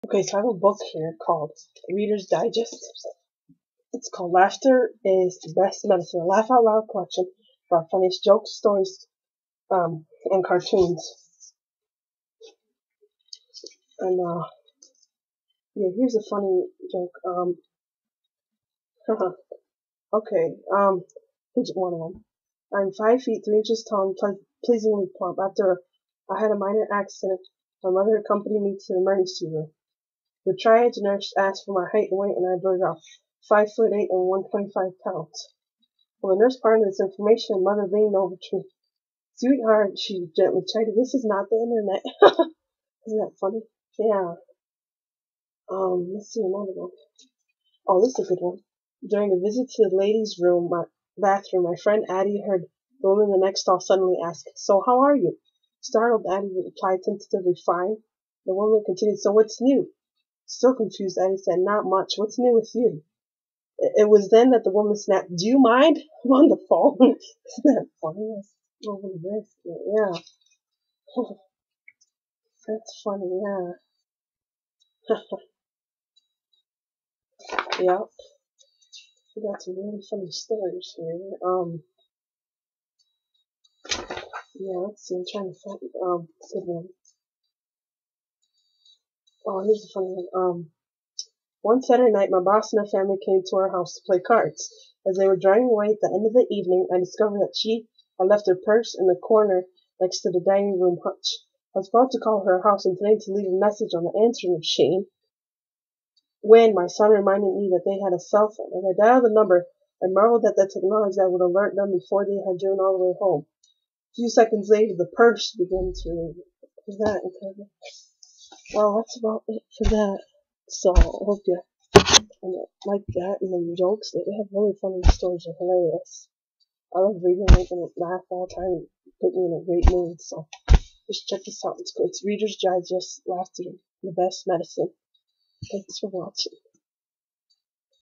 Okay, so I have a book here called Reader's Digest. It's called Laughter is the Best Medicine, a laugh out loud collection of our funniest jokes, stories, and cartoons. And yeah, here's a funny joke. Okay, here's one of them. I'm 5 feet 3 inches tall and pleasingly plump. After I had a minor accident, my mother accompanied me to the emergency room. The triage nurse asked for my height and weight, and I blurted out 5'8" and 125 pounds. Well, the nurse pardoned this information, and mother leaned over to me. Sweetheart, she gently chided, this is not the internet. Isn't that funny? Yeah. Let's see another one. Oh, this is a good one. During a visit to the ladies' bathroom, my friend Addie heard the woman in the next stall suddenly ask, so how are you? Startled, Addie replied tentatively, fine. The woman continued, so what's new? Still confused, Addie said, not much. What's new with you? It was then that the woman snapped, do you mind? I'm on the phone. Isn't that funny? Over this. Yeah. That's funny, yeah. Yep. We got some really funny stories here. Yeah, let's see, I'm trying to find, good one. Oh, here's a funny one. One Saturday night, my boss and her family came to our house to play cards. As they were driving away at the end of the evening, I discovered that she had left her purse in the corner next to the dining room hutch. I was about to call her house intending to leave a message on the answering machine when my son reminded me that they had a cell phone. As I dialed the number, I marveled at the technology that would alert them before they had driven all the way home. A few seconds later, the purse began to ring. Is that incredible? Well, that's about it for that. So, I hope you like that and the jokes. They have really funny stories. They're hilarious. I love reading them, making them laugh all the time, and put me in a great mood. So, just check this out. It's good. It's Reader's Digest, Laughter, the Best Medicine. Thanks for watching.